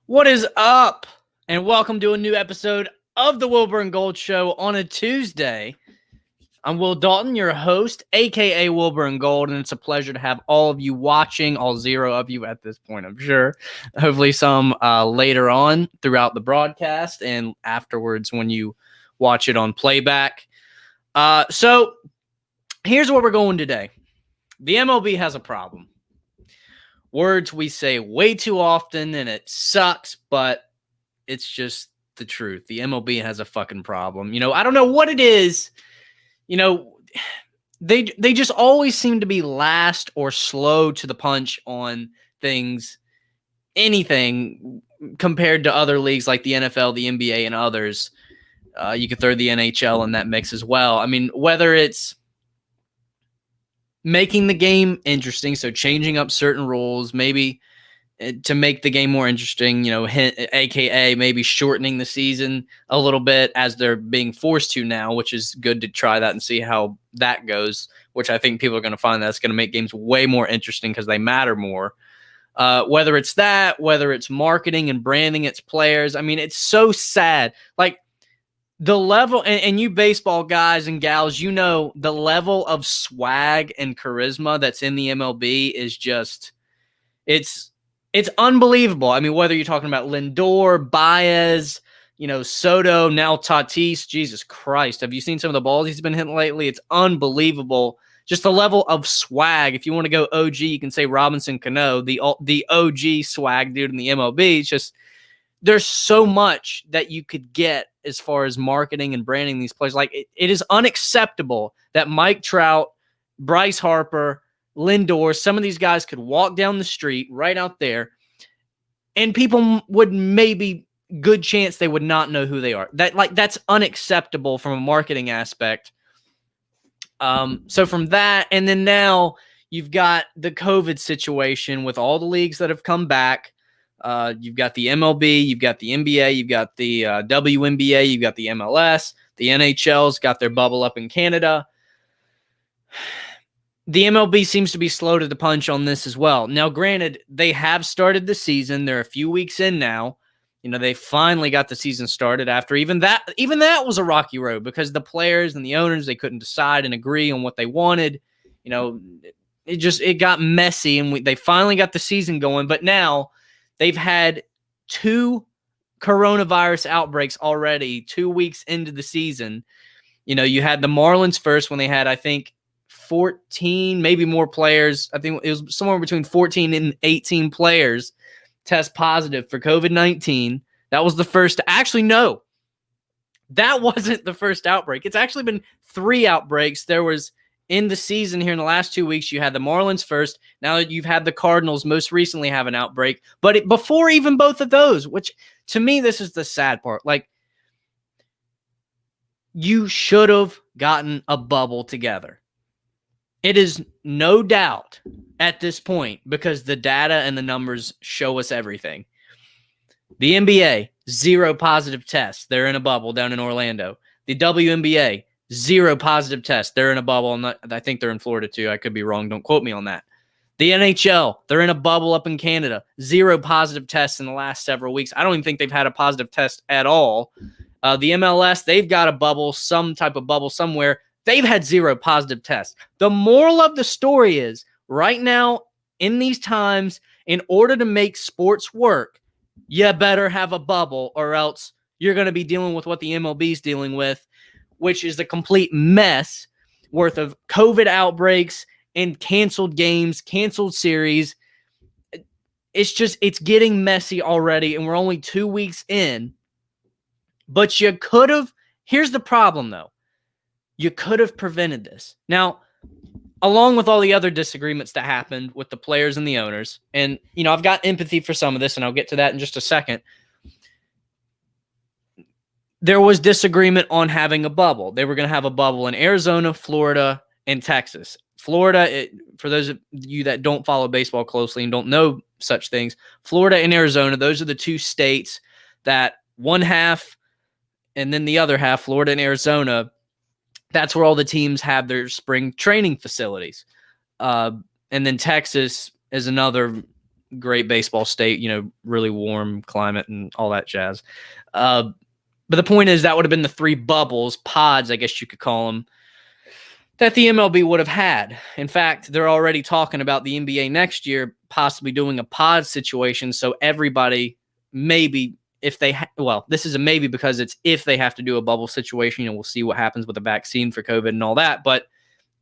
What is up? And welcome to a new episode of the Wilbur and Gold Show on a Tuesday. I'm Will Dalton, your host, aka Wilbur and Gold, and it's a pleasure to have all of you watching, all zero of you at this point, I'm sure. Hopefully some later on throughout the broadcast and afterwards when you watch it on playback. So here's where we're going today. The MLB has a problem. Words we say way too often, and it sucks, but it's just the truth. The MLB has a fucking problem. I don't know what it is. They just always seem to be last or slow to the punch on things, anything compared to other leagues like the NFL, the NBA, and others. You could throw the NHL in that mix as well. I mean, whether it's making the game interesting, so changing up certain rules, maybe to make the game more interesting, aka maybe shortening the season a little bit as they're being forced to now, which is good to try that and see how that goes, which I think people are going to find that's going to make games way more interesting because they matter more. Whether it's that, whether it's marketing and branding its players. I mean, it's so sad. Like, the level, and you baseball guys and gals, the level of swag and charisma that's in the MLB is just, it's unbelievable. I mean, whether you're talking about Lindor, Baez, Soto, now Tatis, Jesus Christ. Have you seen some of the balls he's been hitting lately? It's unbelievable. Just the level of swag. If you want to go OG, you can say Robinson Cano, the OG swag dude in the MLB. It's just, there's so much that you could get as far as marketing and branding these players. Like, it is unacceptable that Mike Trout, Bryce Harper, Lindor, some of these guys could walk down the street right out there and people would maybe good chance they would not know who they are. That's unacceptable from a marketing aspect. So from that, and then now you've got the COVID situation with all the leagues that have come back. You've got the MLB, you've got the NBA, you've got the WNBA, you've got the MLS, the NHL's got their bubble up in Canada. The MLB seems to be slow to the punch on this as well. Now, granted, they have started the season. They're a few weeks in now. They finally got the season started after even that was a rocky road because the players and the owners, they couldn't decide and agree on what they wanted. It got messy, and they finally got the season going. But now they've had 2 coronavirus outbreaks already 2 weeks into the season. You had the Marlins first when they had, I think, 14, maybe more players. I think it was somewhere between 14 and 18 players test positive for COVID-19. That was the first. Actually, no, that wasn't the first outbreak. It's actually been 3 outbreaks. There was in the season here in the last 2 weeks, you had the Marlins first. Now you've had the Cardinals most recently have an outbreak. But before even both of those, which to me, this is the sad part. Like, you should have gotten a bubble together. It is no doubt at this point because the data and the numbers show us everything. The NBA, 0 positive tests. They're in a bubble down in Orlando. The WNBA, 0 positive tests. They're in a bubble. I think they're in Florida too. I could be wrong. Don't quote me on that. The NHL, they're in a bubble up in Canada. 0 positive tests in the last several weeks. I don't even think they've had a positive test at all. The MLS, they've got a bubble, some type of bubble somewhere. They've had 0 positive tests. The moral of the story is, right now, in these times, in order to make sports work, you better have a bubble or else you're going to be dealing with what the MLB is dealing with, which is the complete mess worth of COVID outbreaks and canceled games, canceled series. It's getting messy already, and we're only 2 weeks in. But you could have, here's the problem though. You could have prevented this. Now, along with all the other disagreements that happened with the players and the owners, and, I've got empathy for some of this, and I'll get to that in just a second. There was disagreement on having a bubble. They were going to have a bubble in Arizona, Florida, and Texas. Florida, for those of you that don't follow baseball closely and don't know such things, Florida and Arizona, those are the 2 states that one half and then the other half, Florida and Arizona, that's where all the teams have their spring training facilities. And then Texas is another great baseball state, really warm climate and all that jazz. But the point is that would have been the 3 bubbles, pods, I guess you could call them, that the MLB would have had. In fact, they're already talking about the NBA next year possibly doing a pod situation. So everybody, maybe if they, this is a maybe because it's if they have to do a bubble situation, we'll see what happens with the vaccine for COVID and all that. But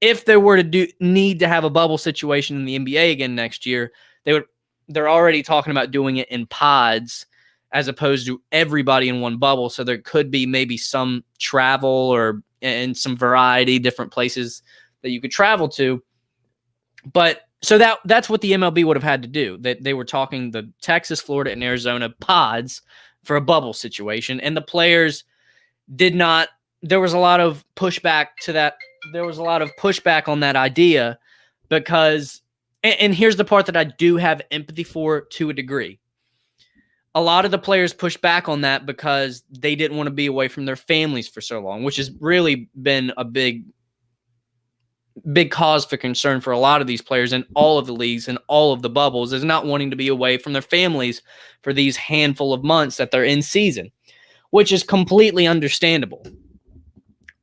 if they were to need to have a bubble situation in the NBA again next year, they're already talking about doing it in pods as opposed to everybody in one bubble. So there could be maybe some travel or and some variety, different places that you could travel to. But so that's what the MLB would have had to do. That they were talking the Texas, Florida, and Arizona pods for a bubble situation. And the players did not, there was a lot of pushback to that. There was a lot of pushback on that idea because, and here's the part that I do have empathy for to a degree. A lot of the players pushed back on that because they didn't want to be away from their families for so long, which has really been a big cause for concern for a lot of these players in all of the leagues and all of the bubbles, is not wanting to be away from their families for these handful of months that they're in season, which is completely understandable.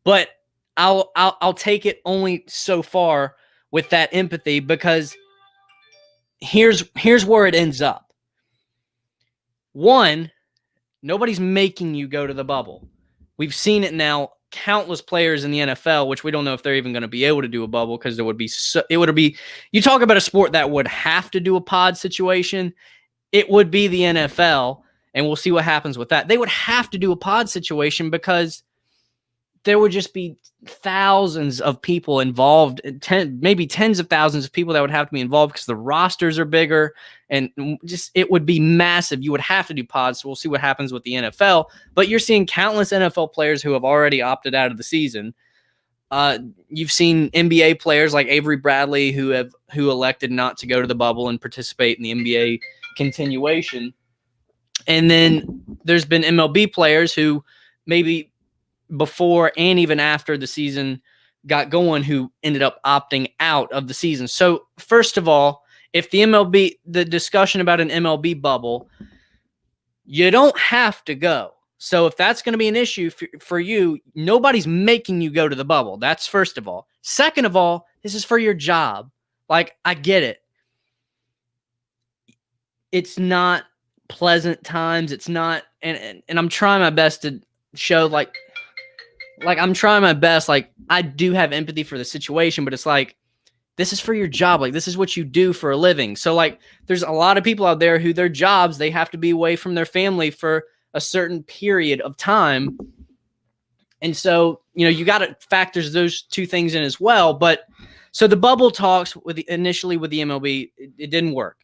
But I'll take it only so far with that empathy, because here's where it ends up. One, nobody's making you go to the bubble. We've seen it now. Countless players in the NFL, which we don't know if they're even going to be able to do a bubble, because you talk about a sport that would have to do a pod situation. It would be the NFL, and we'll see what happens with that. They would have to do a pod situation because there would just be thousands of people involved, maybe tens of thousands of people that would have to be involved because the rosters are bigger, and just it would be massive. You would have to do pods, so we'll see what happens with the NFL. But you're seeing countless NFL players who have already opted out of the season. You've seen NBA players like Avery Bradley who elected not to go to the bubble and participate in the NBA continuation. And then there's been MLB players who maybe before and even after the season got going who ended up opting out of the season. So first of all, if the discussion about an MLB bubble, you don't have to go. So if that's going to be an issue for you, nobody's making you go to the bubble. That's first of all. Second of all, this is for your job. Like, I get it. It's not pleasant times. It's not, and I'm trying my best to show like I'm trying my best. Like, I do have empathy for the situation, but it's like, this is for your job. Like, this is what you do for a living. So like, there's a lot of people out there who their jobs, they have to be away from their family for a certain period of time. And so, you got to factor those two things in as well. But so the bubble talks initially with the MLB, it didn't work.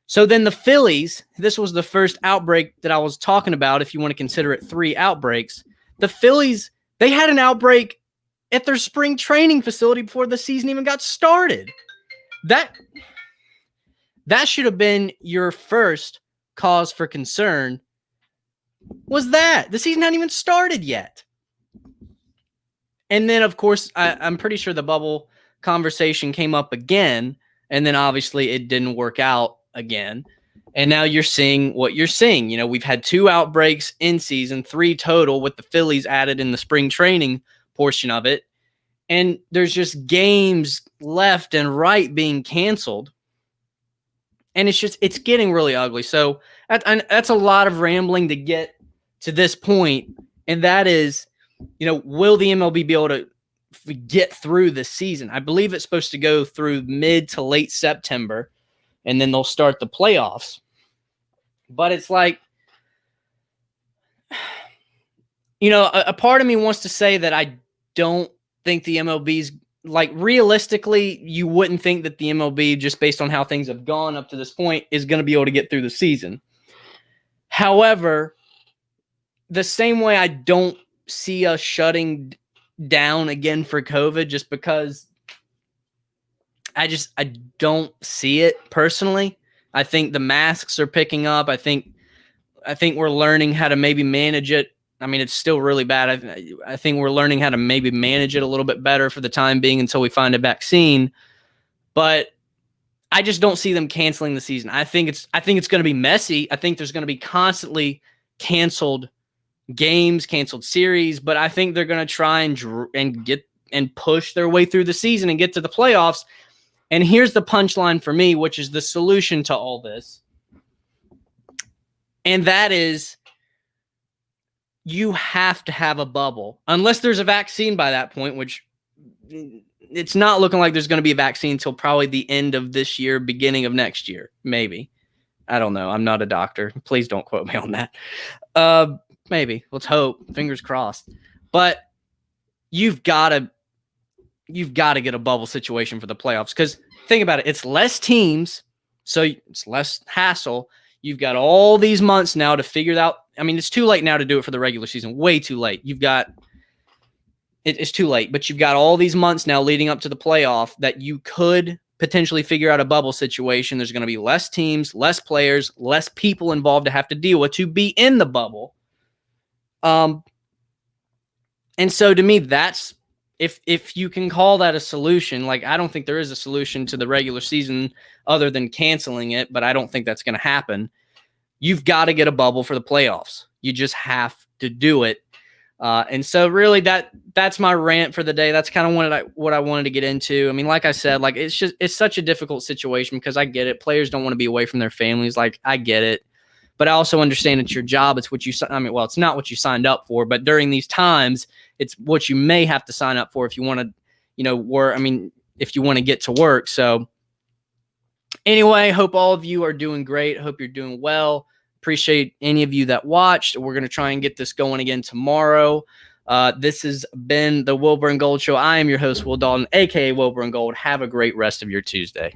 So then the Phillies, this was the first outbreak that I was talking about. If you want to consider it 3 outbreaks, the Phillies, they had an outbreak at their spring training facility before the season even got started. That should have been your first cause for concern. Was that the season hadn't even started yet? And then, of course, I'm pretty sure the bubble conversation came up again, and then obviously it didn't work out again. And now you're seeing what you're seeing. We've had 2 outbreaks in season, 3 total, with the Phillies added in the spring training portion of it. And there's just games left and right being canceled. And it's getting really ugly. So that's a lot of rambling to get to this point. And that is, will the MLB be able to get through the season? I believe it's supposed to go through mid to late September, and then they'll start the playoffs. But it's like, a part of me wants to say that I don't think the MLB's, like, realistically, you wouldn't think that the MLB, just based on how things have gone up to this point, is going to be able to get through the season. However, the same way I don't see us shutting down again for COVID, just because I don't see it personally. I think the masks are picking up. I think we're learning how to maybe manage it. I mean, it's still really bad. I think we're learning how to maybe manage it a little bit better for the time being until we find a vaccine. But I just don't see them canceling the season. I think it's going to be messy. I think there's going to be constantly canceled games, canceled series, but I think they're going to try and get and push their way through the season and get to the playoffs. And here's the punchline for me, which is the solution to all this. And that is, you have to have a bubble unless there's a vaccine by that point, which it's not looking like there's going to be a vaccine until probably the end of this year, beginning of next year, maybe. I don't know. I'm not a doctor. Please don't quote me on that. Maybe. Let's hope. Fingers crossed. But you've got to get a bubble situation for the playoffs, because think about it. It's less teams, so it's less hassle. You've got all these months now to figure it out. I mean, it's too late now to do it for the regular season. Way too late. It's too late, but you've got all these months now leading up to the playoff that you could potentially figure out a bubble situation. There's going to be less teams, less players, less people involved to have to deal with to be in the bubble. And so to me, that's, if you can call that a solution, like, I don't think there is a solution to the regular season other than canceling it, but I don't think that's going to happen. You've got to get a bubble for the playoffs. You just have to do it. And so really that's my rant for the day. That's kind of what I wanted to get into. I mean, like I said, like, it's such a difficult situation, because I get it. Players don't want to be away from their families. Like, I get it. But I also understand it's your job. It's what it's not what you signed up for, but during these times, it's what you may have to sign up for if you want to, if you want to get to work. So anyway, hope all of you are doing great. Hope you're doing well. Appreciate any of you that watched. We're going to try and get this going again tomorrow. This has been the Wilbur and Gold Show. I am your host, Will Dalton, aka Wilbur and Gold. Have a great rest of your Tuesday.